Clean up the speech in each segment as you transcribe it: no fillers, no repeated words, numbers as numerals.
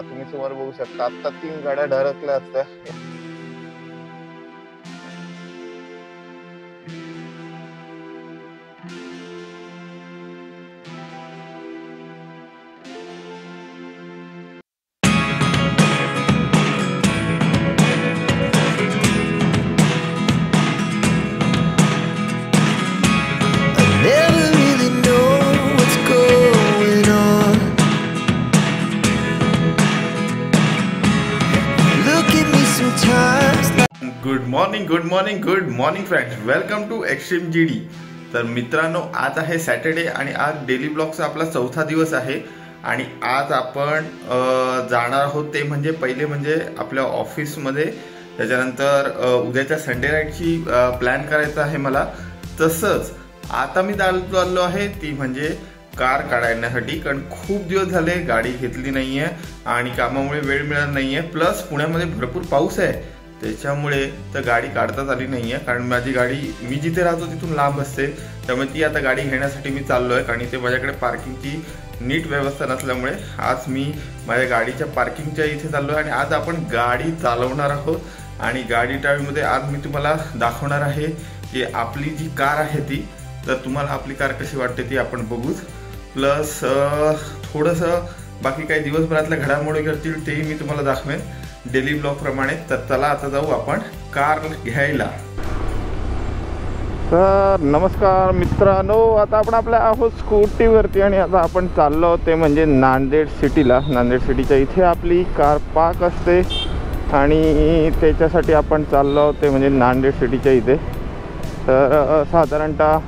तुम्ही समोर बघू शकता आता 3 गाड्या ढरकल्या असत्या। Good morning friends, welcome to extreme GD. तर मित्रांनो, आज आहे सॅटर्डे आणि आज डेली ब्लॉगचा आपला चौथा दिवस आहे आणि आज आपण जाणार आहोत ते म्हणजे पहिले म्हणजे आपल्या ऑफिसमध्ये, त्याच्यानंतर उद्याच्या संडे नाईटची प्लॅन करायचा आहे मला। तसंच आता मी चाललो आहे ती म्हणजे कार काढण्यासाठी, कारण खूप दिवस झाले गाडी घेतली नाहीये आणि कामामुळे वेळ मिळत नाहीये, प्लस पुण्यामध्ये भरपूर पाऊस आहे त्याच्यामुळे तर गाडी काढताच आली नाहीये। कारण माझी गाडी मी जिथे राहतो तिथून लांब असते, त्यामुळे ती आता गाडी घेण्यासाठी मी चाललोय आणि ते माझ्याकडे पार्किंगची नीट व्यवस्था नसल्यामुळे आज मी माझ्या गाडीच्या पार्किंगच्या इथे चाललोय आणि आज आपण गाडी चालवणार आहोत। आणि गाडी ड्राईव्हमध्ये आज मी तुम्हाला दाखवणार आहे की आपली जी कार आहे ती, तर तुम्हाला आपली कार कशी वाटते ती आपण बघूच, प्लस थोडंसं बाकी काही दिवसभरातल्या घडामोडी करतील तेही मी तुम्हाला दाखवेन डेली ब्लॉग प्रमाणे। तर चला आता जाऊ आपण कार घ्यायला। तर नमस्कार मित्रांनो, आता आपण आपल्या आहोत स्कूटीवरती आणि आता आपण चाललो ते म्हणजे नांदेड सिटीला। नांदेड सिटीच्या इथे आपली कार पार्क असते आणि त्याच्यासाठी आपण चाललो ते म्हणजे नांदेड सिटीच्या इथे। तर साधारणतः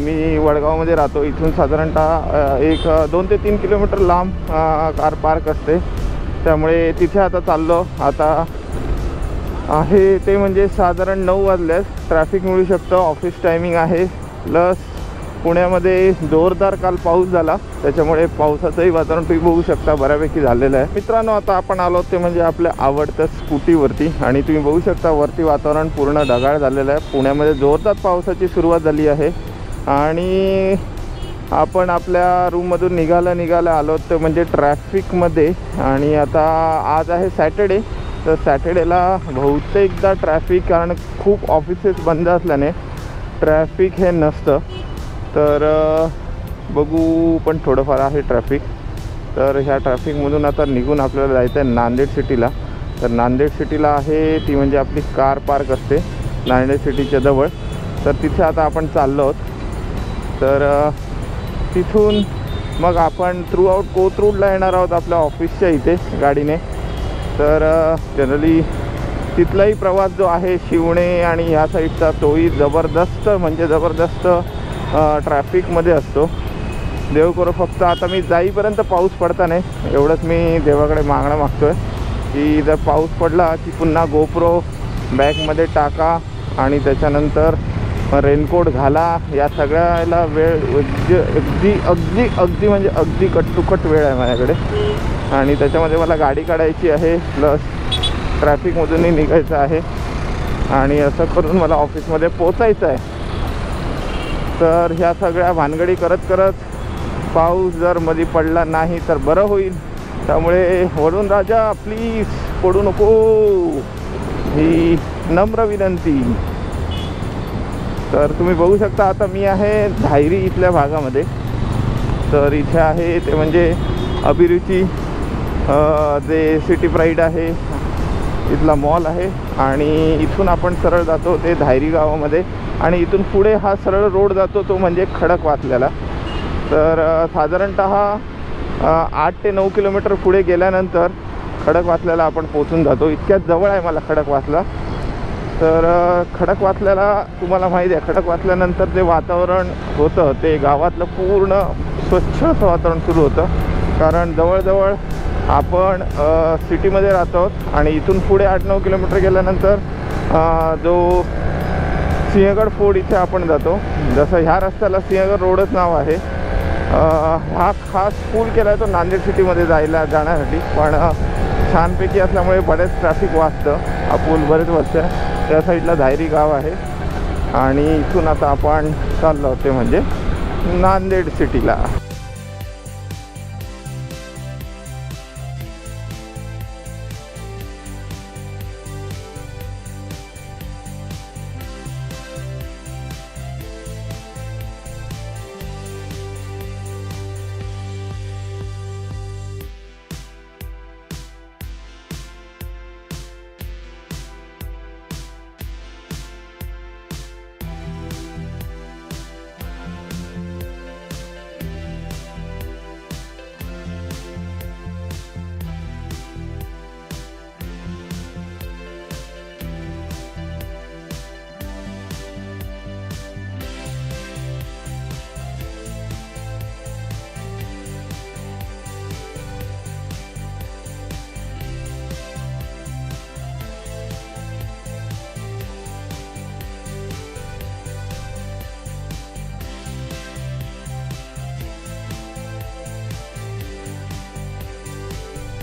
मी वडगावमध्ये राहतो, इथून साधारणतः एक 2 ते 3 किलोमीटर लांब कार पार्क असते, त्यामुळे तिथे आता चाललो। आता आहे ते म्हणजे साधारण 9 वाजल्यास ट्रॅफिक मिळू शकतं, ऑफिस टायमिंग आहे, प्लस पुण्यामध्ये जोरदार काल पाऊस झाला त्याच्यामुळे पावसाचंही वातावरण तुम्ही बघू शकता बऱ्यापैकी झालेलं आहे। मित्रांनो, आता आपण आलो ते म्हणजे आपल्या आवडत्या स्कूटीवरती आणि तुम्ही बघू शकता वरती वातावरण पूर्ण ढगाळ झालेलं आहे। पुण्यामध्ये जोरदार पावसाची सुरुवात झाली आहे आणि आपण आपल्या रूममधून निघाला आलो ते म्हणजे ट्रॅफिकमध्ये। आणि आता आज आहे सॅटर्डे, तर सॅटर्डेला बहुतेकदा ट्रॅफिक, कारण खूप ऑफिसेस बंद असल्याने ट्रॅफिक हे नसतं, तर बघू पण थोडंफार आहे ट्रॅफिक। तर ह्या ट्रॅफिकमधून आता निघून आपल्याला जायचं आहे नांदेड सिटीला। तर नांदेड सिटीला आहे ती म्हणजे आपली कार पार्क असते नांदेड सिटीच्या जवळ, तर तिथे आता आपण चाललो आहोत। तर तिथून मग आपण थ्रू आउट कोथरूडला येणार आहोत आपल्या ऑफिसच्या इथे गाडीने। तर जनरली तिथलाही प्रवास जो आहे शिवणे आणि ह्या साईडचा तोही जबरदस्त म्हणजे जबरदस्त ट्रॅफिकमध्ये असतो। देव करो फक्त आता मी जाईपर्यंत पाऊस पडता नाही, एवढंच मी देवाकडे मागतो आहे की जर पाऊस पडला की पुन्हा गोप्रो बॅगमध्ये टाका आणि त्याच्यानंतर रेनकोट घाला। या सगळ्याला वेळ अगदी म्हणजे अगदी कट टू कट वेळ आहे माझ्याकडे आणि त्याच्यामध्ये मला गाडी काढायची आहे, प्लस ट्रॅफिकमधूनही निघायचं आहे आणि असं करून मला ऑफिसमध्ये पोचायचं आहे। तर ह्या सगळ्या भानगडी करत पाऊस जर मध्ये पडला नाही तर बरं होईल, त्यामुळे वळून राजा प्लीज पडू नको, ही नम्र विनंती। तर तुम्ही बघू शकता आता मी आहे धायरी इथल्या भागामध्ये। तर इथे आहे ते म्हणजे अभिरुची जे सिटी प्राईड आहे इथला मॉल आहे आणि इथून आपण सरळ जातो ते धायरी गावामध्ये आणि इथून पुढे हा सरळ रोड जातो तो म्हणजे खडकवासल्याला। तर साधारणतः 8 ते 9 किलोमीटर पुढे गेल्यानंतर खडकवासल्याला आपण पोचून जातो। इतक्यात जवळ आहे मला खडकवासला। तर खडकवासल्याला तुम्हाला माहिती आहे, खडकवासल्यानंतर जे वातावरण होतं ते गावातलं पूर्ण स्वच्छ असं वातावरण सुरू होतं, कारण जवळजवळ आपण सिटीमध्ये राहतो आणि इथून पुढे 8-9 किलोमीटर गेल्यानंतर जो सिंहगड फोर्ट इथे आपण जातो। जसं ह्या रस्त्याला सिंहगड रोडच नाव आहे। हा खास पूल केला आहे तो नांदेड सिटीमध्ये जाण्यासाठी, पण छानपैकी असल्यामुळे बरेच ट्रॅफिक वाचतं। हा पूल बरेच वर्ष त्या साईडला धायरी गाव आहे आणि इथून आता आपण चाललो होते म्हणजे नांदेड सिटीला।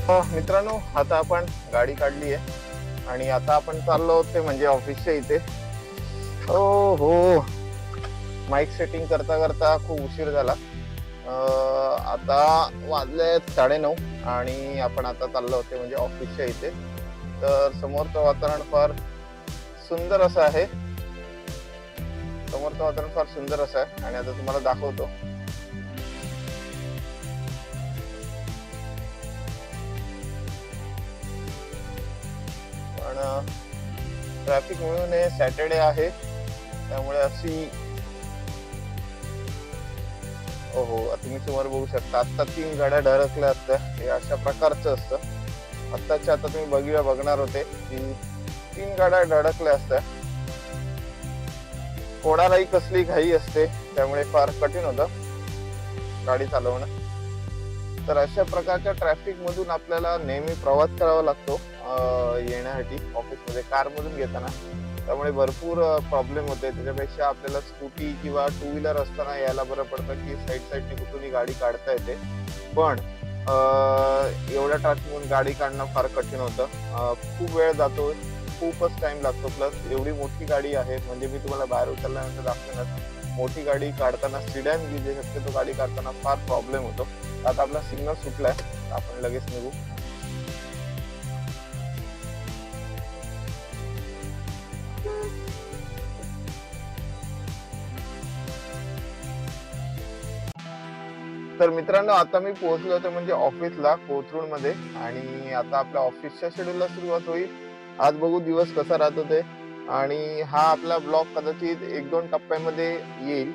मित्रांनो, आता आपण गाडी काढली आहे आणि आता आपण चाललो ते म्हणजे ऑफिसच्या इथे. हो, माईक सेटिंग करता करता खूप उशीर झाला. आता वाजले 9:30 आणि आपण आता चाललो होते म्हणजे ऑफिसच्या इथे. तर समोरचं वातावरण फार सुंदर असं आहे. आणि आता तुम्हाला दाखवतो. पण ट्रॅफिक मिळून सॅटर्डे आहे त्यामुळे अशी तुम्ही समोर बघू शकता. आता 3 गाड्या धडकल्या असत्या. हे अशा प्रकारचं असतं. आत्ताच्या आता तुम्ही बघणार होते की 3 गाड्या धडकल्या असत्या. कोणालाही कसली घाई असते त्यामुळे फार कठीण होतं गाडी चालवणं. तर अशा प्रकारच्या ट्रॅफिक मधून आपल्याला नेहमी प्रवास करावा लागतो येण्यासाठी ऑफिसमध्ये कार मधून घेताना. त्यामुळे भरपूर प्रॉब्लेम होते. त्याच्यापेक्षा आपल्याला स्कूटी किंवा 2 व्हीलर असताना यायला बरं पडतं की साईडने कुठूनही गाडी काढता येते. पण एवढ्या ट्रॅफिक मधून गाडी काढणं फार कठीण होतं. खूप वेळ जातो, खूपच टाइम लागतो. प्लस एवढी मोठी गाडी आहे म्हणजे मी तुम्हाला बाहेर उतरल्यानंतर दाखवेनच. मोठी गाडी काढताना सिडॅन जे शक्यतो गाडी काढताना फार प्रॉब्लेम होतो. आता आपला सिग्नल सुटलाय, आपण लगेच निघू. तर मित्रांनो, आता मी पोहोचलो होतो म्हणजे ऑफिसला कोथरूड मध्ये. आणि आता आपल्या ऑफिसच्या शेड्यूलला सुरुवात होईल. आज बघू दिवस कसा राहतो ते. आणि हा आपला ब्लॉग कदाचित 1-2 टप्प्यामध्ये येईल.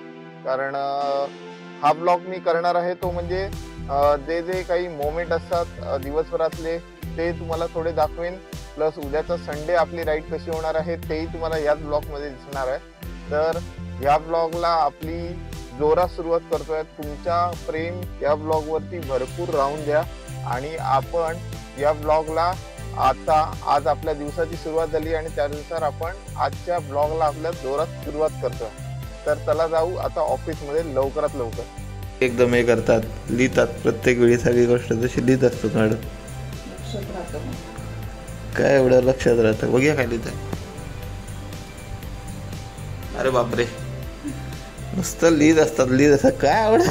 कारण हा ब्लॉग मी करणार आहे तो म्हणजे जे काही मोमेंट असतात दिवसभरातले ते तुम्हाला थोडे दाखवेन. प्लस उद्याचा संडे आपली राईड कशी होणार आहे तेही तुम्हाला याच ब्लॉग मध्ये दिसणार आहे. तर या ब्लॉगला आपली जोरात सुरुवात करतोय. तुमच्या प्रेम या ब्लॉग वरती भरपूर राहून द्या. आणि आपण या ब्लॉगला आज आपल्या दिवसाची सुरुवात झाली आणि त्यानुसार आपण आजच्या ब्लॉगला आपल्या जोरात सुरुवात करतोय. तर चला जाऊ आता ऑफिस मध्ये लवकरात लवकर. एकदम हे करतात, लिहितात प्रत्येक वेळी सगळी गोष्ट जशी लिहित असतो मॅडम. काय एवढं लक्षात राहतं? बघूया काय लिहित. अरे बापरे, नुसतं लिहित असतात काय आवडत.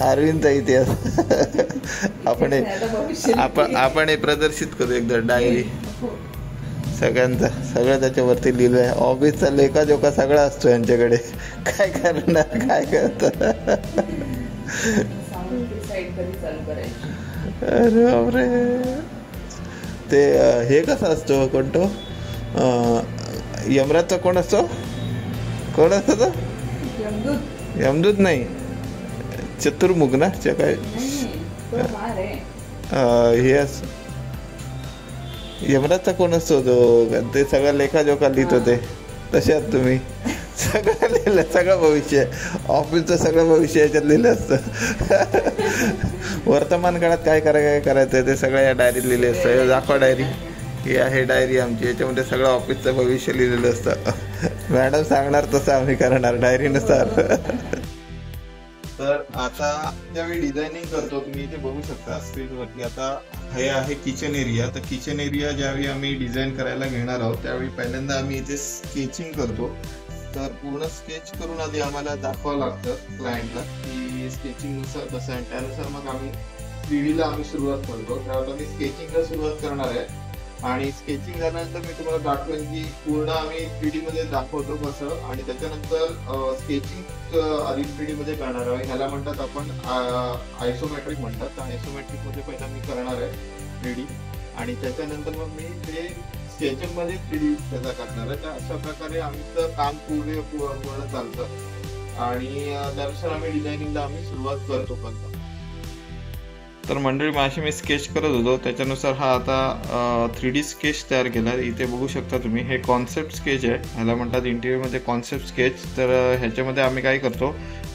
अरविंदचा इतिहास आपण हे प्रदर्शित करू एकदा. डायरी सगळ्यांचा सगळं त्याच्यावरती लिहिलंय. ऑफिसचा लेखाजोखा सगळा असतो यांच्याकडे. काय करणार, काय करतात. अरे बापरे, ते हे कसं असतो कोणतो यमराजचा कोण असतो तो? यमदूत नाही, चतुर्मुख ना काय हे यमराजचा कोण असतो तो? ते सगळं लेखाजोखा लिहित होते. तशात तुम्ही सगळं लिहिलं, सगळं भविष्य, ऑफिसचं सगळं भविष्य याच्यात लिहिलं असतं. वर्तमान काळात काय करायचं ते सगळं या डायरीत लिहिले असतं. दाखवा डायरी. ही आहे डायरी आमची. याच्यामध्ये सगळं ऑफिसचं भविष्य लिहिलेलं असतं. मॅडम सांगणार तसं आम्ही करणार डायरीनुसार. तर आता ज्यावेळी डिझायनिंग करतो तुम्ही इथे बघू शकता स्क्रीनवरती. आता हे आहे किचन एरिया. तर किचन एरिया ज्यावेळी आम्ही डिझाईन करायला घेणार आहोत त्यावेळी पहिल्यांदा आम्ही इथे स्केचिंग करतो. तर पूर्ण स्केच करून आधी आम्हाला दाखवावं लागतं क्लायंटला की स्केचिंग नुसार कसं आहे. त्यानुसार मग आम्ही 3D ला आम्ही सुरुवात करतो. त्यावेळेला मी स्केचिंगला सुरुवात करणार आहे. आणि स्केचिंग झाल्यानंतर मी तुम्हाला दाखवेन की पूर्ण आम्ही 3D मध्ये दाखवतो कसं. आणि त्याच्यानंतर स्केचिंग आधी 3D मध्ये करणार आहे. ह्याला म्हणतात आपण आयसोमेट्रिक म्हणतात. तर आयसोमेट्रिक मध्ये पहिला मी करणार आहे 3D. आणि त्याच्यानंतर मग मी ते स्केचिंग मध्ये 3D त्याचा करणार आहे. तर अशा प्रकारे आमचं काम पूर्ण चालतं. आणि त्यानुसार आम्ही डिझायनिंगला आम्ही सुरुवात करतो. तर मंडळी अशी मी स्केच करत होतो त्याच्यानुसार हा आता 3D स्केच तयार केला. इथे बघू शकता तुम्ही. हे कॉन्सेप्ट स्केच आहे. ह्याला म्हणतात इंटिरियरमध्ये कॉन्सेप्ट स्केच. तर ह्याच्यामध्ये आम्ही काय करतो,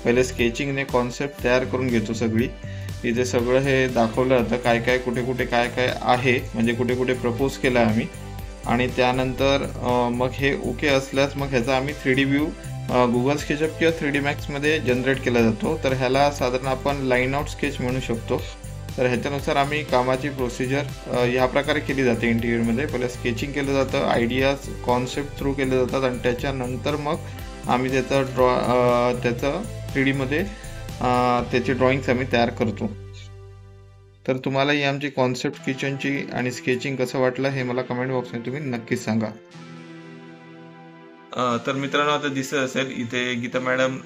पहिले स्केचिंगने कॉन्सेप्ट तयार करून घेतो सगळी. इथे सगळं हे दाखवलं जातं काय काय कुठे कुठे काय काय आहे, म्हणजे कुठे कुठे प्रपोज केलं आहे आम्ही. आणि त्यानंतर मग हे ओके असल्यास मग ह्याचा आम्ही 3D व्ह्यू गुगल स्केचअप किंवा 3D मॅक्समध्ये जनरेट केला जातो. तर ह्याला साधारण आपण लाईन आउट स्केच म्हणू शकतो. तर ह्याच्यानुसार आम्ही कामाची प्रोसिजर ह्या प्रकारे केली जाते. इंटिरियरमध्ये पहिलं स्केचिंग केलं जातं, आयडियाज कॉन्सेप्ट थ्रू केले जातात आणि त्याच्यानंतर मग आम्ही त्याचं 3Dमध्ये त्याची ड्रॉइंग्स आम्ही तयार करतो. तर तुम्हाला ही आमची कॉन्सेप्ट किचनची आणि स्केचिंग कसं वाटलं हे मला कमेंट बॉक्समध्ये तुम्ही नक्कीच सांगा. तर मित्रांनो, आता दिसत असेल इथे गीता मॅडम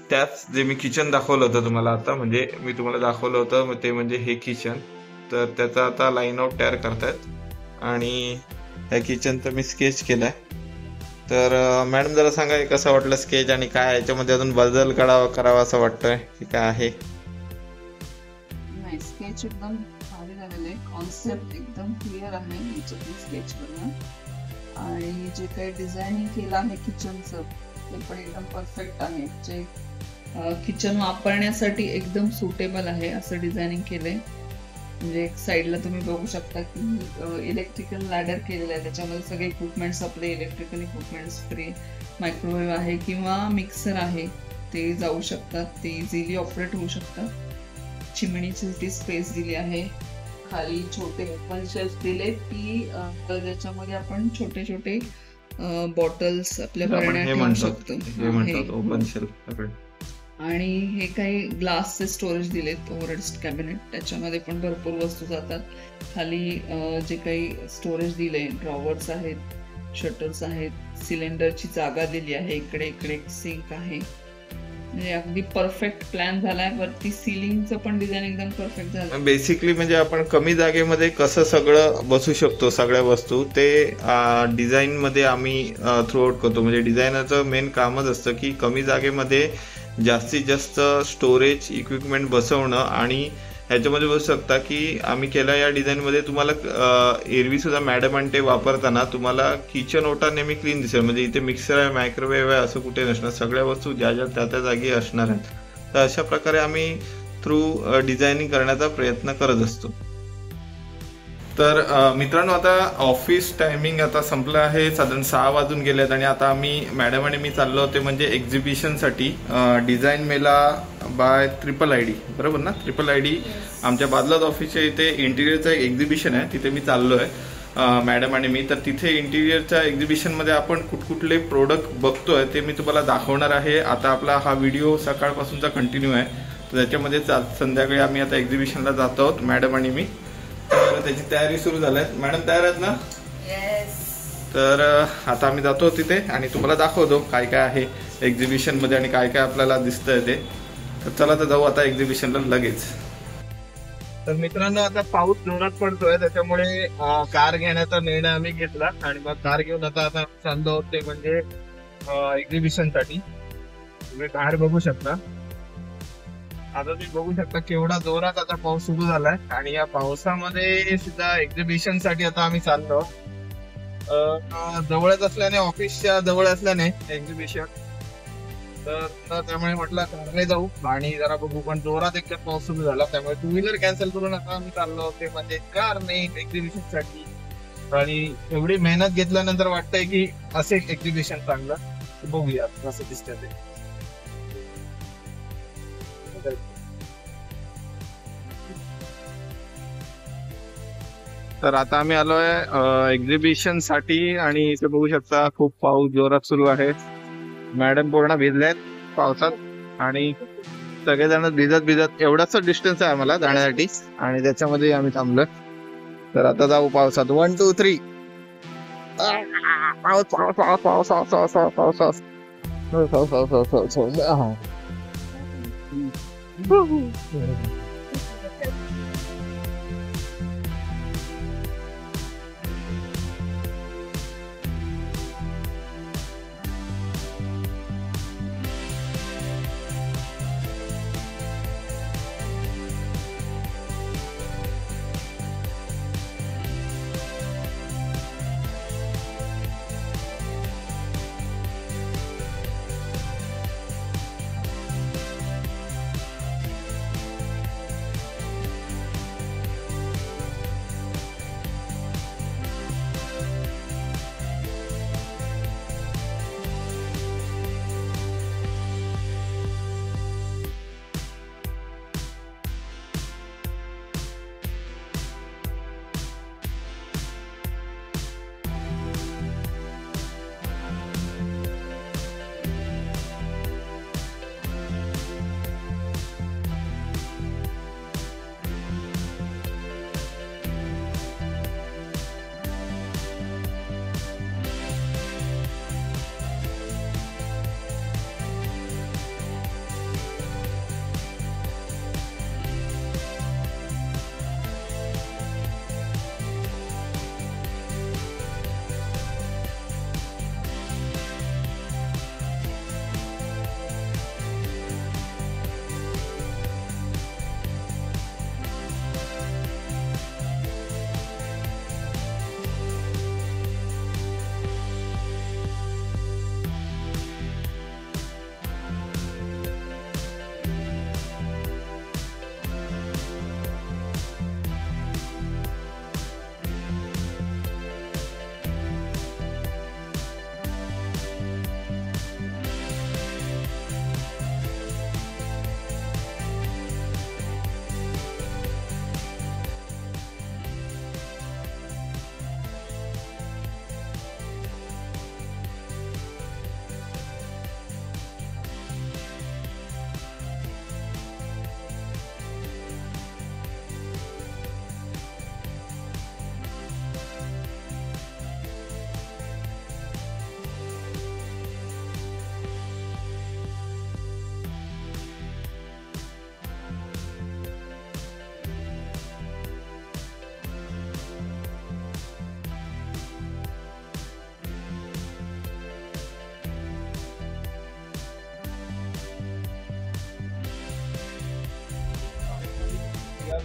त्याच जे मी किचन दाखवलं होतं तुम्हाला आता, म्हणजे मी तुम्हाला दाखवलं होतं ते म्हणजे हे किचन, तर त्याचा आता लाईन आउट तयार करतायत आणि ह्या किचनचं मी स्केच केलाय. तर मॅडम जरा सांगा कसं वाटलं स्केच आणि काय याच्यामध्ये अजून बदल करावा असं वाटतंय की काय आहे? नाही, स्केच एकदम भारी झालेलं आहे. कॉन्सेप्ट एकदम क्लिअर आहे याच्यातून स्केच बनणं, आणि जे काही डिझायनिंग केलं आहे किचनचं ते पण एकदम परफेक्ट आहे. जे किचन वापरण्यासाठी एकदम सुटेबल आहे असं डिझायनिंग केलंय. म्हणजे एक साईडला तुम्ही बघू शकता की इलेक्ट्रिकल लॅडर केलेलं आहे, त्याच्यामध्ये सगळे इक्विपमेंट्स आपले इलेक्ट्रिकल इक्विपमेंट्स, फ्री मायक्रोवेव्ह आहे किंवा मिक्सर आहे, ते जाऊ शकतात, ते इझिली ऑपरेट होऊ शकतात. चिमणीची स्पेस दिली आहे, खाली छोटे ओपन शेल्फ दिले की ज्याच्यामध्ये आपण छोटे छोटे बॉटल्स आपल्या भरण्यात ठेवू शकतो. Open shelf. आणि हे काही ग्लासचे स्टोरेज दिलेत, ओव्हरहेड कॅबिनेट, त्याच्यामध्ये पण भरपूर वस्तू जातात. खाली जे काही स्टोरेज दिले, ड्रॉवर्स आहेत, शटर्स आहेत, सिलेंडरची जागा दिली आहे, इकडे एक सिंक आहे. म्हणजे अगदी परफेक्ट प्लॅन झालाय. वरती सिलिंगचं पण डिझाईन एकदम परफेक्ट झालं. बेसिकली म्हणजे आपण कमी जागेमध्ये कसं सगळं बसू शकतो, सगळ्या वस्तू, ते डिझाईन मध्ये आम्ही थ्रूआउट करतो. म्हणजे डिझायनरचं मेन कामच असतं की कमी जागेमध्ये जास्तीत जास्त स्टोरेज इक्विपमेंट बसवणं. आणि ह्याच्यामध्ये बसू शकता की आम्ही केलं या डिझाईनमध्ये, तुम्हाला एरवी सुद्धा मॅडम आणि ते वापरताना तुम्हाला किचन ओटा नेहमी क्लीन दिसेल. म्हणजे इथे मिक्सर आहे, मायक्रोवेव्ह आहे असं कुठे नसणार, सगळ्या वस्तू ज्या त्या जागी असणार आहेत. तर अशा प्रकारे आम्ही थ्रू डिझायनिंग करण्याचा प्रयत्न करत असतो. तर मित्रांनो, आता ऑफिस टायमिंग आता संपलं आहे, साधारण 6 वाजून गेलेत आणि आता आम्ही मॅडम आणि मी चाललो होते म्हणजे एक्झिबिशनसाठी डिझाईन मेला बाय IIID, बरोबर ना? IIID आमच्या बादलाच ऑफिसच्या इथे इंटिरियरचं एक एक्झिबिशन आहे, तिथे मी चाललो आहे मॅडम आणि मी. तर तिथे इंटिरियरच्या एक्झिबिशनमध्ये आपण कुठले प्रोडक्ट बघतोय ते मी तुम्हाला दाखवणार आहे. आता आपला हा व्हिडिओ सकाळपासूनचा कंटिन्यू आहे, तर त्याच्यामध्ये संध्याकाळी आम्ही आता एक्झिबिशनला जात आहोत मॅडम आणि मी. तर त्याची तयारी सुरू झाली आहे. मॅडम तयार आहेत ना? तर आता आम्ही जातो तिथे आणि तुम्हाला दाखवतो काय काय आहे एक्झिबिशन मध्ये आणि काय काय आपल्याला दिसतंय ते. तर चला तर जाऊ आता एक्झिबिशनला लगेच. तर मित्रांनो, आता पाऊस जोरात पडतोय, त्याच्यामुळे कार घेण्याचा निर्णय आम्ही घेतला आणि मग कार घेऊन आता चाललो आहोत ते म्हणजे एक्झिबिशनसाठी. तुम्ही बाहेर बघू शकता, आता तुम्ही बघू शकता केवढा जोरात आता पाऊस सुरू झालाय आणि या पावसामध्ये सुद्धा एक्झिबिशन साठी आता आम्ही चाललो. जवळच असल्याने, ऑफिसच्या जवळ असल्याने एक्झिबिशन, तर त्यामुळे म्हटलं कारने जाऊ आणि जरा बघू. पण जोरात एकदम पाऊस सुरू झाला, त्यामुळे 2 व्हीलर कॅन्सल करून आता आम्ही चाललो होते म्हणजे कारने एक्झिबिशन साठी. आणि एवढी मेहनत घेतल्यानंतर वाटतंय की असे एक्झिबिशन चांगलं. बघूया कसं दिसतंय ते. तर आता आम्ही आलोय एक्झिबिशन साठी आणि इथे बघू शकता खूप पाऊस जोरात सुरू आहे. मॅडम पूर्ण भिजल्यात पावसात आणि सगळेजण भिजत एवढाच डिस्टन्स आहे आम्हाला जाण्यासाठी आणि त्याच्यामध्ये आम्ही थांबलोय. तर आता जाऊ पावसात. 1 2 3. पाऊस पाऊस पाऊस पाऊस पाऊस पाऊस पाऊस पाऊस.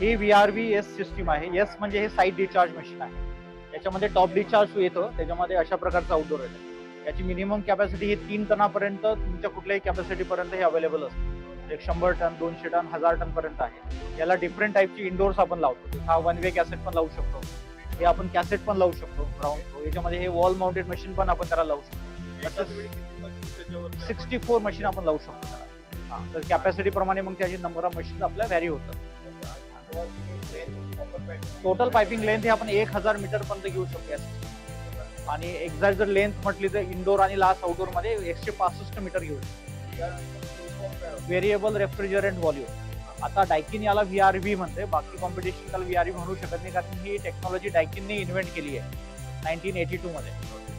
ही VRV S सिस्टीम आहे. S म्हणजे हे साईड डिस्चार्ज मशीन आहे. याच्यामध्ये टॉप डिस्चार्ज येतो, त्याच्यामध्ये अशा प्रकारचं आउटडोर येतं. याची मिनिमम कॅपॅसिटी ही 3 टनापर्यंत तुमच्या कुठल्याही कॅपॅसिटी पर्यंत हे अवेलेबल असतं. 100 टन, 200 टन, 1000 टन पर्यंत आहे. याला डिफरंट टाईपची इंडोर्स आपण लावतो. हा वन वे कॅसेट पण लावू शकतो, हे आपण कॅसेट पण लावू शकतो ग्राउंड. याच्यामध्ये हे वॉल माउंटेड मशीन पण आपण त्याला लावू शकतो. 64 मशीन आपण लावू शकतो त्याला. तर कॅपॅसिटी प्रमाणे मग त्याची नंबर ऑफ मशीन आपल्या व्हॅरी होतं. टोटल पाइपिंग लेंथ हे आपण 1000 मीटर पर्यंत घेऊ शकतो. आणि एक्झॅक्ट जर लेंथ म्हटली तर इंडोर आणि लास्ट आउटडोर मध्ये 165 मीटर घेऊ शकतो. Variable refrigerant volume. आता डायकिन याला VRV म्हणते, बाकी कॉम्पिटिशन त्याला VRV म्हणू शकत नाही, कारण ही टेक्नॉलॉजी डायकिनने इन्व्हेंट केली आहे 1982 मध्ये.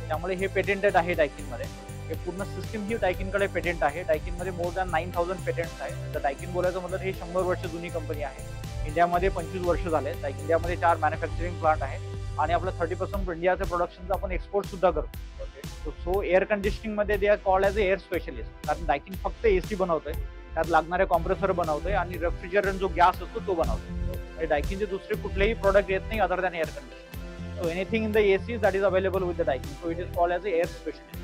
त्यामुळे हे पेटेंटेड आहे डायकिन मध्ये. हे पूर्ण सिस्टीम ही डायकिनकडे पेटेंट आहे. डायकिन मध्ये मोर दॅन 9000 पेटेंट्स आहेत. तर डायकिन बोलायचं म्हटलं तर ही 100 वर्ष जुनी कंपनी आहे. इंडियामध्ये 25 वर्ष झाले. इंडियामध्ये 4 मॅन्युफॅक्चरिंग प्लांट आहे आणि आपलं 30% इंडियाचं प्रोडक्शन आपण एक्सपोर्ट सुद्धा करतो. सो एअर कंडिशनिंग मध्ये they are called as air specialist, कारण डायकिन फक्त AC बनवतोय, त्यात लागणारे कॉम्प्रेसर बनवतोय आणि रेफ्रिजरंट जो गॅस असतो तो बनवतोय. डायकिनचे दुसरे कुठलेही प्रोडक्ट येत नाही other than air conditioning. So anything in the AC that is available with the Daikin. So it is called as air specialist.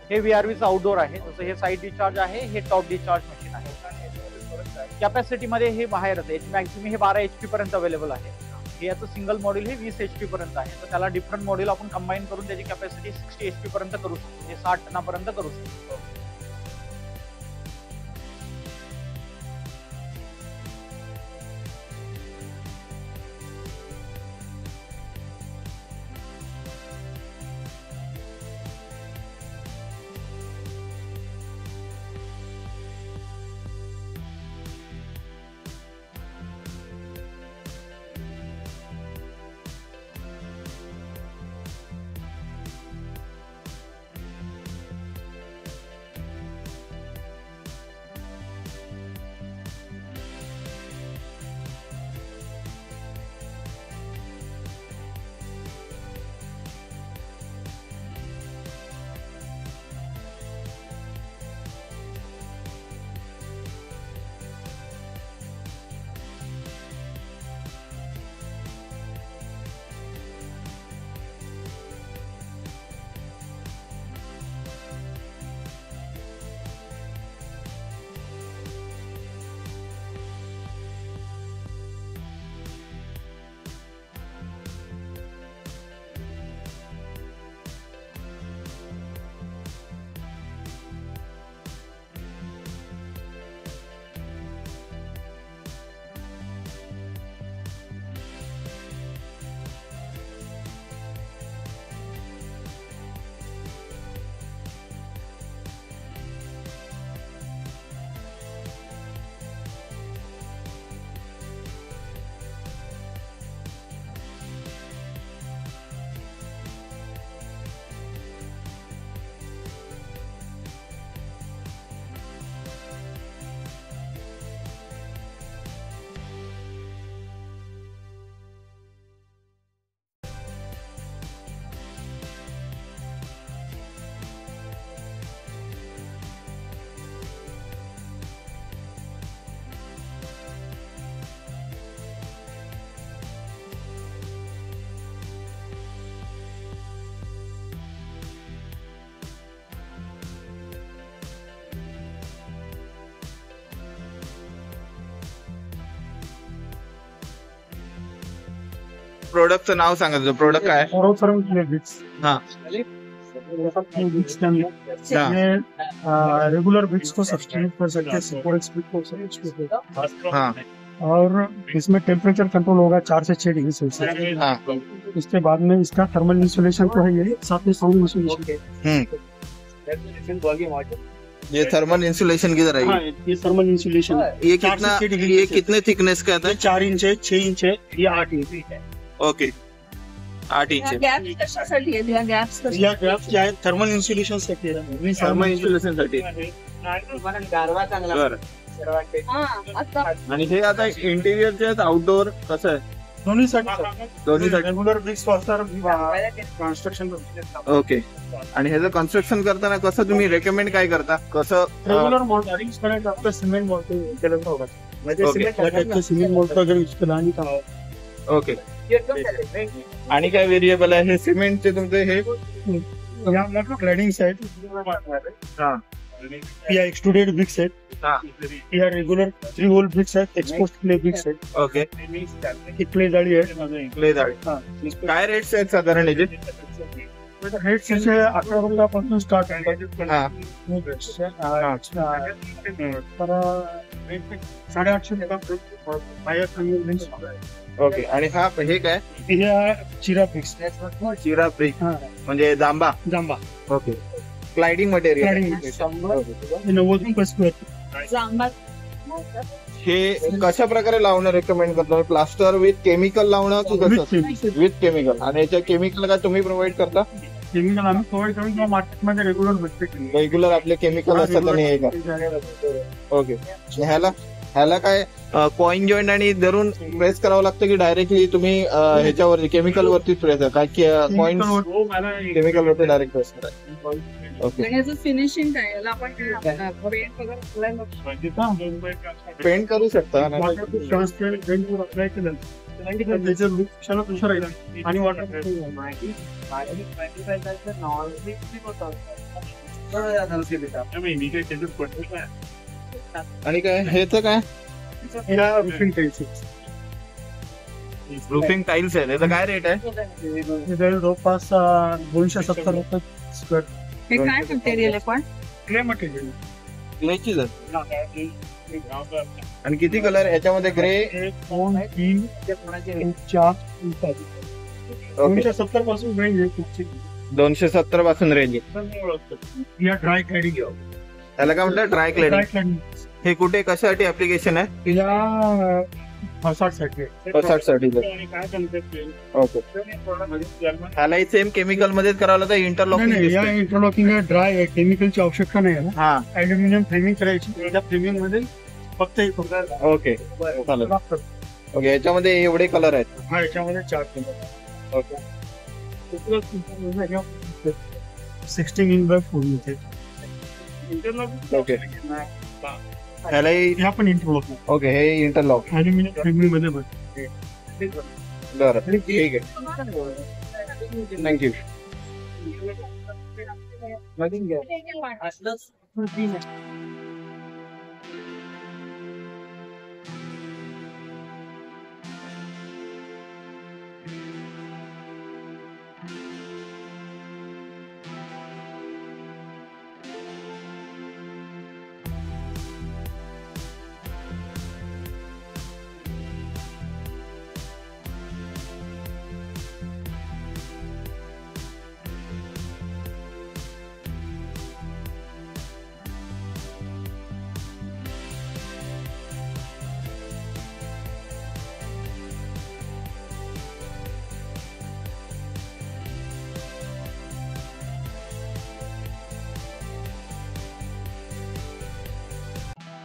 हे VRVचं आउटडोर आहे. जसं हे साईड डिस्चार्ज आहे, हे टॉप डिस्चार्ज मशीन आहे. कॅपॅसिटी मध्ये हे बाहेर आहे. मॅक्सिमम हे 12 HP पर्यंत अवेलेबल आहे. हे याचं सिंगल मॉड्यूल हे 20 HP पर्यंत आहे. तर त्याला डिफरंट मॉड्यूल आपण कंबाईन करून त्याची कॅपॅसिटी 60 HP पर्यंत करू शकतो, म्हणजे 60 टनापर्यंत करू शकतो. प्रोडक्टचं नाव सांगा, तुझं प्रोडक्ट काय? ओरोफर्म बिट्स. हाँ बिट्स ये रेगुलर बिट्स को सब्स्टिट्यूट कर सकते हैं, सपोर्ट स्पीड को सब्स्टिट्यूट. हाँ और इसमें टेम्परेचर कंट्रोल होगा 4 से 6 डिग्री सेल्सियस. हाँ इसके बाद में इसका थर्मल इंसुलेशन तो है, ये साथ में साउंड इंसुलेशन. ये थर्मल इंसुलेशन की तरह हाँ, है. ये थर्मल इंसुलेशन ये कितना, ये कितने थिकनेस का आता है? 4 इंच है, 6 इंच है, ये 8 इंच है. ओके 8 इंच है. गॅप्स कशासाठी आहेत? या गॅप्स या ग्राफ क्या है, थर्मल इंसुलेशन साठी आहे. थर्मल इंसुलेशन साठी. बरं. आता आणि हे आता इंटिरियरचे आउटडोर कसं आहे? दोन्हीसाठी regular bricks for construction. Okay. आणि ह्याचं कन्स्ट्रक्शन करताना कसं तुम्ही रेकमेंड काय करता, कसं रेग्युलर मोल्ड अरेंज करायचं आपलं सिमेंट मोल्ड केलं होतं. Okay. सिमेंट मोल्ड वगैरे यूज केलं आणि ओके. आणि काय व्हेरिएबल आहे हे सिमेंटचे तुमचे हे या क्लॅडिंग्स आहेत. हा या एक्सट्रुडेड ब्रिक्स आहेत. हा या रेग्युलर 3 होल ब्रिक्स आहेत. एक्सपोज क्ले ब्रिक्स आहेत. ओके. ही क्ले जाळी आहे. क्ले जाळी. काय रेट्स आहेत साधारण याचे? रेट्स असे 11 रुपयापासून स्टार्ट आहे. हा तर 850 ओके. आणि हा हे काय? चिरा ब्रिक्स. चिरा ब्रिक म्हणजे जांबा. जांबा. ओके. Cladding material. 90 रुपये स्क्वेअर. हे कशा प्रकारे लावणं रेकमेंड करतो? प्लास्टर विथ केमिकल लावणं की कसं? With chemical. आणि याच्या केमिकल का तुम्ही प्रोव्हाइड करता? केमिकल आम्ही प्रोव्हाइड करून किंवा मार्केटमध्ये रेग्युलर भेटते. रेग्युलर आपले केमिकल असतात आणि हे का? ओके. ह्याला काय कॉइन जॉईंट आणि धरून प्रेस करावं लागतं की डायरेक्टली तुम्ही ह्याच्यावरती केमिकल वरती प्रेस काय कॉइन केमिकल वरती डायरेक्ट प्रेस करा? ओके. आणि याचं फिनिशिंग काय याला आपण पेंट करू शकता. ट्रान्सपरंट पेंट अप्लाय केलं त्याचं लुक क्षण दुसरं राहील आणि वॉटर. आणि काय ह्याचं काय? या रुफिंग टाईल्स. रूफिंग टाइल्स आहे. त्याचा काय रेट आहे? जवळपास 270 रुपये स्क्वेअर. हे काय मटेरियल आहे पण? Clay material. क्लेचीच आणि किती कलर याच्यामध्ये? ग्रे 1 2 3 4 270 पासून रेंज आहे. 270 पासून रेंज आहे. या ड्राय क्लॅडिंग. त्याला काय म्हणतात? Dry cladding. हे कुठे कशासाठी ऍप्लिकेशन आहे? या फसाडसाठी. ओके. ह्यालाही सेम केमिकल मध्येच करावं लागतं? इंटरलॉकिंग? या इंटरलॉकिंग ड्राय आहे. केमिकलची आवश्यकता नाही आहे. हा. अल्युमिनियम फ्रेमिंग करायची. त्या फ्रेमिंग मध्ये फक्त ओके चालेल. ओके. याच्यामध्ये एवढे कलर आहेत? हा याच्यामध्ये 4 कलर. ओके. 16 in/4 इथे. ओके. ह्यालाही ह्या पण इंटरलॉक. ओके. हे इंटरलॉक अल्युमिनियम फ्रेमिंग मध्ये बघ. बरं ठीक आहे. थँक्यू.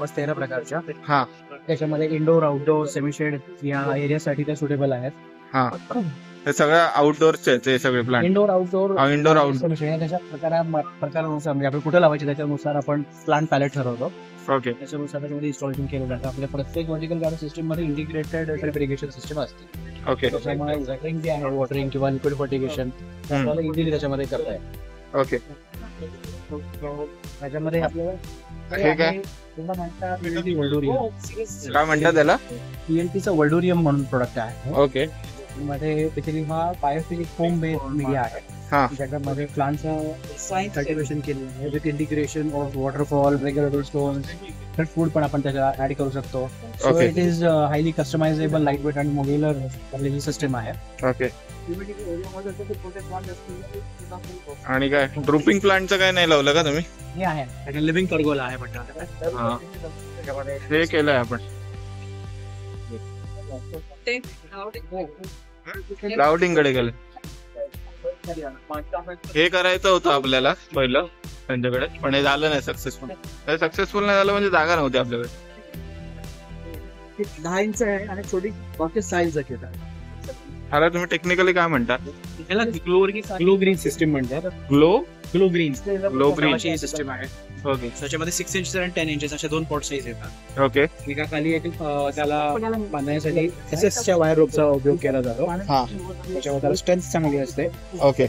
बस 13 प्रकारच्या. हा. त्याच्यामध्ये इंडोर आउटडोर सेमीशेड या एरियासाठी ते सुटेबल आहेत. हा. हे सगळं आउटडोअरचे ते सगळे plant? Indoor outdoor. Indoor outdoor त्याच्या प्रकारानुसार म्हणजे आपण कुठे लावायचे त्याच्यानुसार आपण प्लांट पॅलेट ठरवतो. ओके. त्याच्यानुसार त्याच्यामध्ये इन्स्टॉलेशन केलं जातं. आपल्या प्रत्येक वर्टिकल गार्डन सिस्टम मध्ये इंटिग्रेटेड ड्रिप इरिगेशन सिस्टम असते. ओके. त्याच्यामुळे वॉटरिंग जे आहे वॉटरिंग किंवा लिक्विड फर्टिगेशन आपल्याला इझिली त्याच्यामध्ये करता येईल. ओके. त्याच्यामध्ये आपल्याला हे काय वल्डोरियम काय म्हणतात त्याला? TNTचा वल्डोरियम म्हणून प्रोडक्ट आहे. ओके. मध्ये बेसिकली हा बायोफिलिक फोम बेस्ड मीडिया आहे. हा. ज्याच्यामध्ये प्लांटचं कल्टिवेशन केलेलं आहे with integration of waterfall, regulatory stones, food पण आपण त्याला ऍड करू शकतो. So Okay. It is highly customizable, light weight आणि मोड्युलर ही सिस्टम आहे. ओके. आणि काय ड्रुपिंग प्लांटचं काय नाही लावलं का तुम्ही? हे आहे लिव्हिंग परगोला आहे म्हणतात. हा. हे केलंय आपण. क्लाउडिंग कडे गेलं. हे करायचं होतं आपल्याला पहिलं त्यांच्याकडे, पण हे झालं नाही सक्सेसफुल. सक्सेसफुल नाही झालं म्हणजे जागा नव्हती आपल्याकडे. 10 इंच आहे आणि छोटी बाकी साईज घेतात. ह्याला तुम्ही टेक्निकली काय म्हणता? त्याला ग्लो ग्रीन सिस्टीम म्हणतात. ग्लो ग्रीन ग्रीन सिस्टीम आहे. ओके त्याच्यामध्ये 6 इंच आणि 10 इंचेस अशा 2 पॉट साईज येतात. ओके एका खाली त्याला बांधण्यासाठी SS वायर रोपचा उपयोग केला जातो. हा त्याच्यामध्ये त्याला स्ट्रेंथ चांगली असते. ओके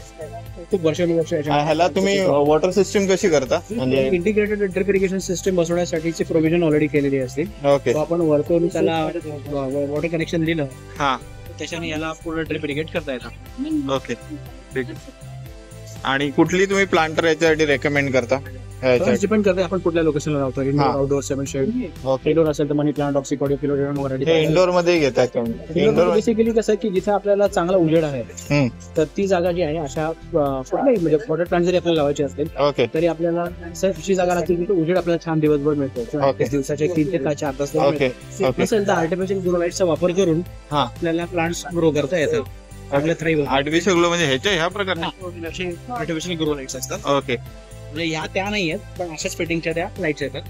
खूप वर्षानुवर्ष ह्याला तुम्ही वॉटर सिस्टीम कशी करता? म्हणजे इंटिग्रेटेड ड्रिप इरिगेशन सिस्टीम बसवण्यासाठीची प्रोव्हिजन ऑलरेडी केलेली असते. ओके तो आपण वरतून त्याला वॉटर कनेक्शन दिलं हा त्याच्याने याला पूर्ण ड्रिप इरिगेट करता येतं. ओके ठीक आहे. आणि कुठली तुम्ही प्लांटर याच्यासाठी रेकमेंड करता? डिपेंड करते आपण कुठल्या लोकेशनला लावतो. Indoor outdoor 7 shade. इंडोर असेल तर मनी प्लांट ऑक्सिकॉडियो फिलोडेंड्रन वगैरे. हे इंडोर मध्ये घेतात. इंडोर बेसिकली कसं की जिथे आपल्याला चांगला उजेड आहे तर ती जागा जी आहे अशा कुठल्याही म्हणजे वॉटर प्लांट जरी आपल्याला लावायचे असतील ओके तरी आपल्याला अशी जागा लागते की उजेड आपल्याला छान दिवसभर मिळतो. ओके. दिवसाचे 3 ते 4 तास ओके ओके नसेल तर आर्टिफिशियल ग्रो लाईटचा वापर करून हा. आपल्याला प्लांट्स ग्रो करता येतात. आपल्या थ्राईव्ह आर्टिफिशियल ग्लो म्हणजे ह्या प्रकारचे आर्टिफिशियल ग्रो लाईट्स असतात. ओके म्हणजे ह्या त्या नाही आहेत पण अशाच फिटिंगच्या त्या लाईट्स येतात.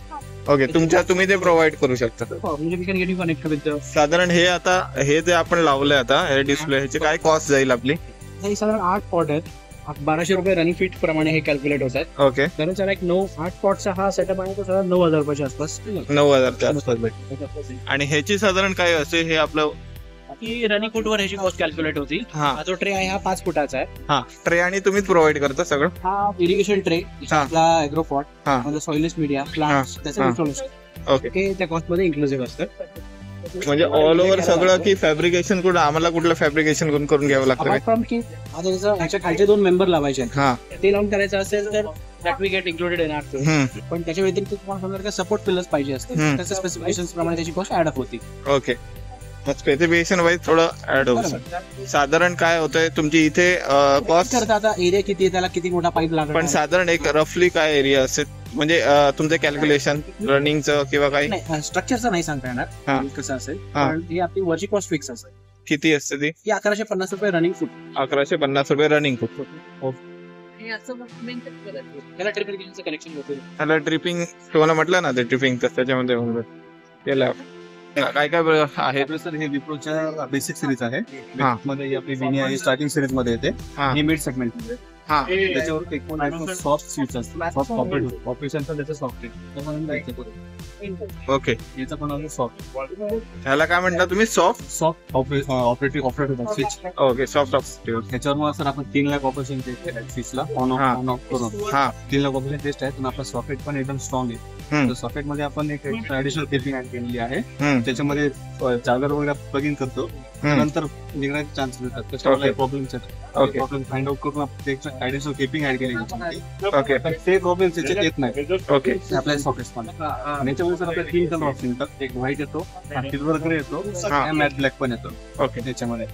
ओके तुम्ही ते प्रोव्हाइड करू शकता. म्हणजे we can get you connect with साधारण हे जे आपण लावलंय आता हे डिस्प्ले ह्याची काय कॉस्ट जाईल आपली? हे साधारण 8 पॉट आहेत. 1200 रुपये रनिंग फीट प्रमाणे हे कॅल्क्युलेट होतात. ओके तर त्याला एक 8 पॉटचा हा सेटअप आहे तो साधारण 9000 रुपयाच्या आसपास. 9000च्या आसपास भेटेल. आणि ह्याची साधारण काय असे हे आपलं की रनिंग फूटवर ह्याची कॉस्ट कॅल्क्युलेट होती. हा जो ट्रे आहे हा 5 फुटाचा आहे. हा ट्रे आणि तुम्हीच प्रोव्हाइड करता सगळं? हा इरिगेशन ट्रे आपला ॲग्रोपॉट हा. म्हणजे सॉइलनेस मीडिया प्लांट्स त्याचं इन्स्टॉलेशन ओके हे त्या कॉस्ट मध्ये इन्क्लुसिव्ह असतं. म्हणजे ऑल ओव्हर सगळं की फॅब्रिकेशन कुठं आम्हाला कुठलं फॅब्रिकेशन करून घ्यावं लागतं? अपार्ट फ्रॉम की आता जसं ह्याच्या खालचे 2 मेंबर लावायचे आहेत हा ते लावून करायचं असेल तर that we get included in our. पण त्याच्या व्यतिरिक्त तुम्हाला समजा सपोर्ट पिलर्स पाहिजे असते त्याच्या स्पेसिफिकेशन प्रमाणे त्याची कॉस्ट ऍड अप होती. ओके स्पेसिफिकेशन वाईज थोडं ऍड होतं. साधारण काय होतंय तुमची इथे कॉस्ट करता आता एरिया किती आहे त्याला किती मोठा पाईप लागणार पण साधारण एक रफली काय एरिया असेल म्हणजे तुमचं कॅल्क्युलेशन रनिंगचं किंवा काही? नाही स्ट्रक्चरचं नाही सांगता हा. येणार कसं असेल हा. पण ही आपली वरची कॉस्ट फिक्स असेल. किती असते ती? ही 1150 रुपये रनिंग फूट. 1150 रुपये रनिंग फूट. हे असं मेंटेन करायचं. त्याला ट्रिप इरिगेशनचं कनेक्शन होतं. त्याला ट्रिपिंग तुम्हाला म्हटलं ना ते ट्रिपिंग तर त्याच्यामध्ये होऊन जाईल. त्याला काय काय आहे? सर हे विप्रोच्या बेसिक सिरीज आहे. हा. मध्ये ही आपली विनी आहे स्टार्टिंग सिरीज मध्ये येते. हा. ही मिड सेगमेंट हा त्याच्यावर एक सॉफ्ट स्विच असते. सॉफ्ट ऑपरेशनचा त्याचं सॉफ्ट ओके याचा पण सॉफ्ट ह्याला काय म्हणता तुम्ही? Soft operative switch. Okay soft ह्याच्यावर सर आपण 3 लाख ऑपरेशन टेस्ट केलं स्विचला ऑन हा. ऑफ करून. हा 3 लाख ऑपरेशन टेस्ट आहे पण आपला सॉकेट पण एकदम स्ट्रॉंग आहे. तर सॉकेट मध्ये आपण एक ऍडिशनल केपिंग ऍड केलेली आहे. त्याच्यामध्ये चार्जर वगैरे प्लग इन करतो नंतर निघण्याचे चान्सेस येतात. त्याच्यामुळे प्रॉब्लेम प्रॉब्लेम फाइंड आउट करून आपण ऍडिशनल केपिंग ऍड केली. ओके ते प्रॉब्लेम त्याच्यात येत नाही ओके आपल्या सॉकेट्स मध्ये. आणि याच्यामध्ये सर आपल्या 3 कलर ऑप्शन येतात. एक व्हाईट येतो, सिल्वर ग्रे येतो आणि मॅट ब्लॅक पण येतो. ओके त्याच्यामध्ये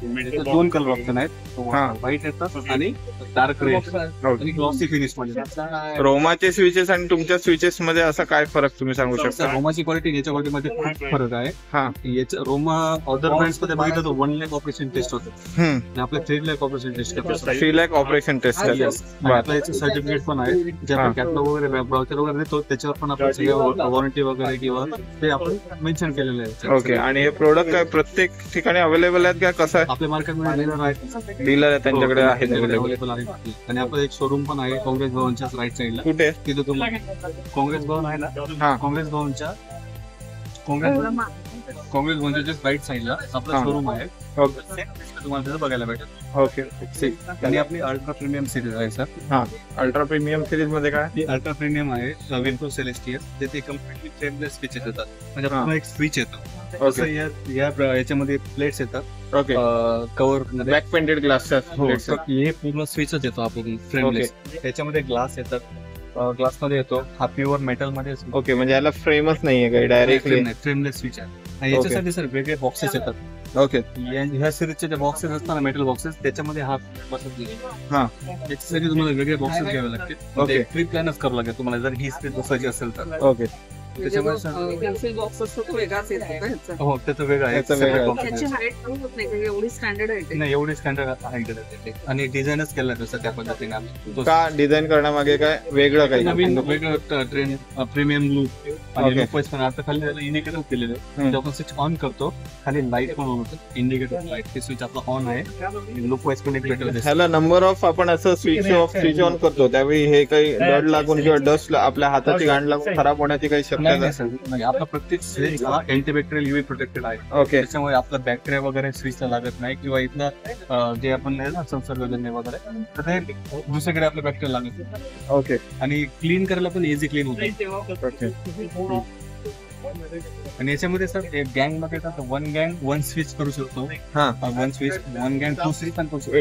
2 कलर ऑप्शन आहेत. व्हाईट येतात आणि डार्क ग्रे आणि ग्लॉसी फिनिश मध्ये. रोमाचे स्विचेस आणि तुमच्या स्विचेस मध्ये असा काय फरक तुम्ही सांगू शकता? रोमाची क्वालिटी याच्या क्वालिटी मध्ये खूप फरक आहे. हा याच्या रोमा अदर ब्रँड्स मध्ये बघितलं तर 1 लाख ऑपरेशन टेस्ट होतं आणि आपल्या 3 लाख ऑपरेशन टेस्ट करतो. 3 लाख ऑपरेशन टेस्ट आपल्या याचे सर्टिफिकेट पण आहे जे आपण कॅटलॉग वगैरे ब्राउचर वगैरे देतो त्याच्यावर पण आपण सगळ्या वॉरंटी वगैरे किंवा ते आपण मेन्शन केलेलं आहे. ओके आणि हे प्रोडक्ट काय प्रत्येक ठिकाणी अवेलेबल आहेत का? कसं आहे? आपल्या मार्केटमध्ये डीलर आहेत. डीलर आहे त्यांच्याकडे आहेत अवेलेबल आहे आणि आपलं एक शोरूम पण आहे काँग्रेस भवनच्याच राईट साईडला. कुठे? तिथं तुम्हाला काँग्रेस भवन आहे हा. ना काँग्रेस भवनच्या काँग्रेस भवनच्या राईट साईडला आपला शोरूम आहे. ओके तुम्हाला तिथं बघायला भेटेल. ओके आणि आपली अल्ट्रा प्रीमियम सिरीज आहे सर. हा अल्ट्रा प्रीमियम सिरीज मध्ये काय? ही अल्ट्रा प्रीमियम आहे विप्रो सेलेस्टियल ज्याचे कम्प्लिटली फ्रेमलेस स्विचेस येतात. म्हणजे आपल्याला एक स्विच येतो. ओके याच्यामध्ये प्लेट्स येतात okay cover black painted glass. हे पूर्ण स्विचच येतो आपण फ्रेमलेस. त्याच्यामध्ये ग्लास येतात. ग्लास मध्ये येतो हा प्युअर मेटल मध्ये. ओके म्हणजे याला फ्रेमच नाहीये काही डायरेक्टली फ्रेमलेस स्विच आहे. आणि याच्यासाठी सर वेगळे बॉक्सेस येतात. ओके ह्या सिरीजचे जे बॉक्सेस असतात ना मेटल बॉक्सेस त्याच्यामध्ये हा बसत नाही. हा याच्यासाठी तुम्हाला वेगळे बॉक्सेस घ्यावे लागतील. ओके प्री प्लॅनच करावं लागेल तुम्हाला जर ही स्पीड बसायची असेल तर. ओके पेन्सिल बॉक्स असतो तो वेगळाच येतो का ह्याचा? हो त्याचं वेगळं आहे. त्याचं वेगळं आहे. त्याची हाईट कमी होत नाही का? एवढी स्टँडर्ड आहे नाही एवढी स्टँडर्ड आहे आणि डिझाईनच केलं तसं त्या पद्धतीने आम्ही तो का डिझाईन करण्यामागे काय वेगळं काही नवीन वेगळं ट्रेन प्रीमियम लुक आणि लुक वाईज पण आता खाली इंडिकेटर केलेलं आहे. आपण स्विच ऑन करतो खाली लाईट पण ऑन होतं. इंडिकेटर लाईट ते स्विच आपला ऑन आहे. लुक वाईज पण एक बेटर दिसतं. ह्याला नंबर ऑफ आपण असं स्विच ऑफ स्विच ऑन करतो त्यावेळी हे काही डड लागून किंवा डस्ट आपल्या हाताची घाण लागून खराब होण्याची काही शक्यता नाही सर नाही आपला प्रत्येक स्विच हा अँटीबॅक्टेरियल युव्ही प्रोटेक्टेड आहे. ओके. त्याच्यामुळे आपला बॅक्टेरिया वगैरे स्विचला लागत नाही किंवा इथलं जे आपण संसर्गजन्य वगैरे तर ते दुसरीकडे आपलं बॅक्टेरिया लागत नाही. ओके. आणि क्लीन करायला पण इझी क्लीन होतं. आणि याच्यामध्ये सर गँग मध्ये वन गँग वन स्विच करू शकतो. वन स्विच वन गँग टू स्विच पण करू शकतो.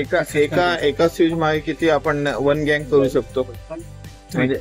एका स्विच मागे किती आपण वन गँग करू शकतो म्हणजे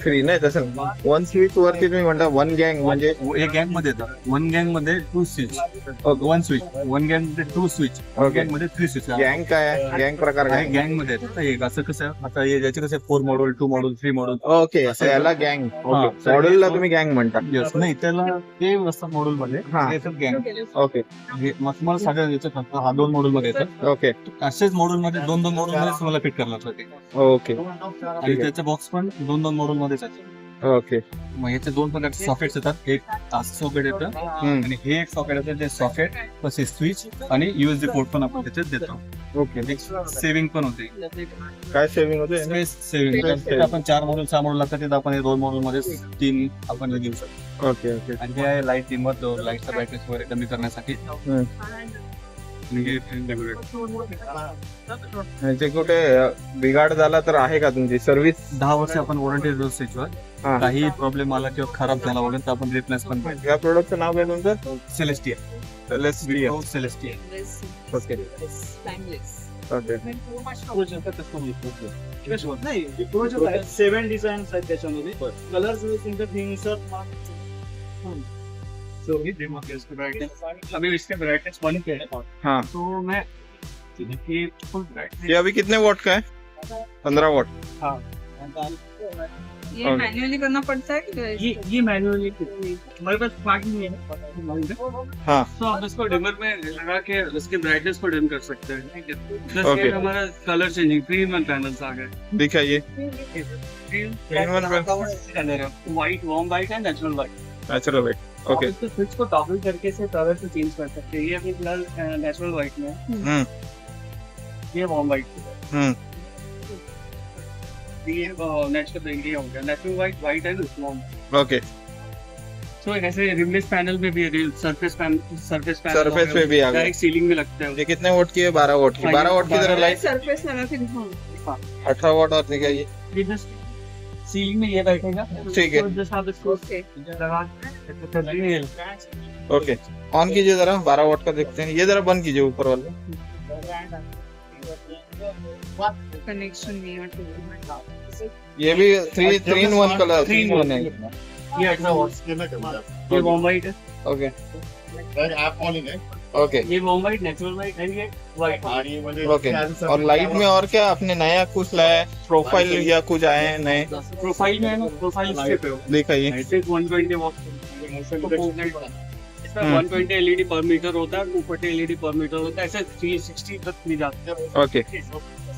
फ्री नाही तसं वन स्विच वरती तुम्ही म्हणता वन गँग म्हणजे एक गँग मध्ये येतं. वन गँग मध्ये two switch one switch one गँग मध्ये टू स्विच गँग मध्ये थ्री स्विच. गँग काय आहे? गँग प्रकार काय? गँग मध्ये येतं. असं कसं आता याचे कसं 4 मॉड्यूल 2 मॉड्यूल 3 मॉड्यूल. ओके. याला गँग मॉड्यूलला तुम्ही गँग म्हणता. नाही त्याला ते असतात मॉड्यूल मध्ये गँग. ओके. तुम्हाला सगळ्या याच्यात हा 2 मॉड्यूल मध्ये येतात. ओके. असेच मॉड्यूल मध्ये 2 मॉड्यूल मध्ये तुम्हाला फिट करायला लागतं. ओके. आणि त्याचा बॉक्स पण 2 मॉड्यूल मध्येच आहे. ओके. मग याचे 2 प्रकारचे सॉकेट्स येतात. एक टास्क सॉकेट येतं आणि हे एक सॉकेट येतं जे सॉकेट प्लस स्विच आणि USB पोर्ट पण आपण त्याच्यात देतो. ओके. सेव्हिंग पण होते. काय सेव्हिंग होते? Space saving. आपण 4 मॉड्यूल 6 मॉड्यूल लागतात तिथं आपण 2 मॉड्यूल मध्ये 3 आपण घेऊ शकतो. ओके. ओके. आणि हे आहे लाईट डिमर लाईटचा ब्राईटनेस वगैरे कमी करण्यासाठी. म्हणजे कुठे बिघाड झाला तर आहे का तुमची सर्व्हिस? 10 वर्ष आपण वॉरंटी देतो स्विचवर. काही प्रॉब्लेम आला किंवा खराब झाला वगैरे तर आपण रिप्लेस पण करतो. या प्रोडक्टचं नाव काय तुमचं? सेलेस्टिया. सेलेस्टिया. ओके. ओके. नाही 7 डिझाईन्स आहेत त्याच्यामध्ये. कलर्स अभी इसके ब्राइटनेस 1 पे है. हाँ. तो मैं ये फुल ब्राइटनेस ये अभी कितने वॉट का है? 15 वॉट. हाँ. ये मैन्युअली करना पड़ता है कि ये मैनुअली हमारे पास स्मार्ट नहीं है. हाँ. तो आप इसको डिमर में लगा के इसकी ब्राइटनेस को डिम कर सकते हैं. ठीक है. Plus Okay. ये हमारा कलर चेंजिंग 3-in-1 पैनल्स आ गए. दिखाइए. White warm white end natural white. Natural white. Okay. इसको स्विच को टॉगल करके से कलर को चेंज कर सकते हैं. ये अभी फिलहाल नेचुरल व्हाइट में है. ये वार्म व्हाइट. ये नेचुरल ये हो गया natural white and warm. Okay. तो ऐसे रिमलेस पैनल में भी सरफेस पैनल पे भी आ गया. डायरेक्ट सीलिंग में लगता है. ये कितने वोट की है? 12 वोट की. 12 वोट की तरह लाइट. सरफेस लगा के दिखाओ. 18 वोट और दिखाइए. सीलिंग में ये बैठेगा. ठीक है. जैसे आप इसको लगा ओके. ऑन कीजिए जरा. 12 वोट का देखते हैं. ये जरा बंद कीजिए ऊपर वाला. कनेक्शन नहीं है. ये भी 3-in-1 कलर. 3-in-1 है. ये 18 वॉट. ये वार्म व्हाइट है. ओके. ओके. ये warm white natural white end ये व्हाइट. ओके. और लाइट में और क्या आपने नया कुछ लाया है? प्रोफाइल या कुछ आए हैं नए? प्रोफाइल में है ना. प्रोफाइल स्ट्रिप है. दिखाइए. ऐसे 120 वॉट. इसमें 120 LED पर मीटर होता है. 240 LED पर मीटर होता है. ऐसे 360 तक भी जाते हैं. ओके.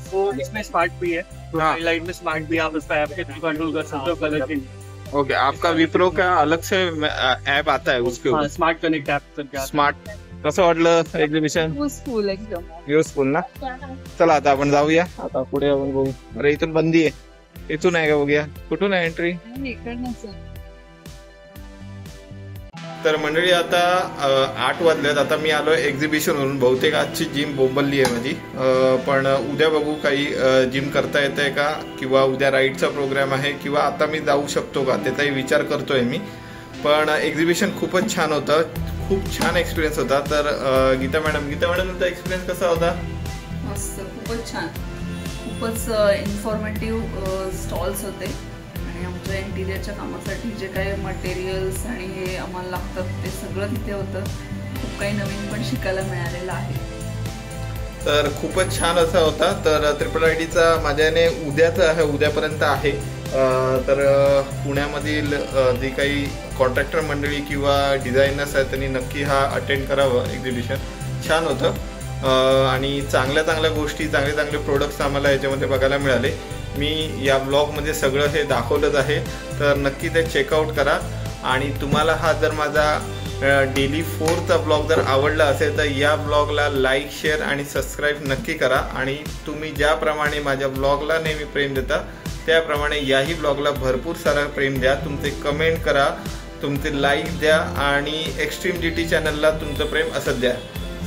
तो इसमें स्मार्ट भी है. प्रोफाइल लाइट में स्मार्ट भी आप इसका ऐप के थ्रू कंट्रोल कर सकते हो कलर की. ओके. आपका विप्रो का अलग से ऐप आता है उसके ऊपर. स्मार्ट कनेक्ट ऐप करके. स्मार्ट. कसं वाटलं एक्झिबिशन? युजफुल एकदम. युजफुल ना. चला आता आपण जाऊया. आता पुढे आपण बघू. अरे इथून बंदी आहे. इथून आहे का बघूया. कुठून आहे एंट्री? इकडनंच. तर मंडळी आता 8 वाजल्यात. आता मी आलो एक्झिबिशन वरून. बहुतेक आजची जिम बोंबलली आहे माझी. पण उद्या बघू काही जिम करता येतंय का किंवा उद्या राईडचा प्रोग्राम आहे किंवा आता मी जाऊ शकतो का त्याचाही विचार करतोय मी. पण एक्झिबिशन खूपच छान होतं. खूप छान एक्सपिरियन्स होता. तर गीता मॅडम तुमचा एक्सपिरियन्स कसा होता? मस्त. खूपच छान. खूपच इन्फॉर्मेटिव्ह स्टॉल्स होते. आणि आमच्या इंटिरियरच्या कामासाठी जे काही मटेरियल्स आणि हे आम्हाला लागतात ते सगळं तिथे होतं. खूप काही नवीन पण शिकायला मिळालेलं आहे. तर खूपच छान असा होता. तर ट्रिपल आयडीचा माझ्याने उद्याचा आहे, उद्यापर्यंत आहे. तर पुण्यामधील जी काही कॉन्ट्रॅक्टर मंडळी किंवा डिझायनर्स आहेत त्यांनी नक्की हा अटेंड करावं एक्झिबिशन. छान होतं आणि चांगल्या गोष्टी चांगले प्रोडक्ट्स आम्हाला याच्यामध्ये बघायला मिळाले. मी या ब्लॉगमध्ये सगळं हे दाखवलंच आहे, तर नक्की ते चेकआउट करा. आणि तुम्हाला हा जर माझा डेली 4चा ब्लॉग जर आवडला असेल तर या ब्लॉगला लाईक, शेअर आणि सबस्क्राईब नक्की करा. आणि तुम्ही ज्याप्रमाणे माझ्या ब्लॉगला नेहमी प्रेम देता त्याप्रमाणे याही ब्लॉगला भरपूर सारा प्रेम द्या. तुमचे कमेंट करा, तुमचे लाईक द्या आणि एक्स्ट्रीम जीटी चॅनलला तुमचं प्रेम असंच द्या.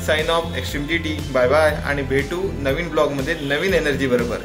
Sign off extreme GT. Bye bye आणि भेटू नवीन ब्लॉगमध्ये नवीन एनर्जी बरोबर.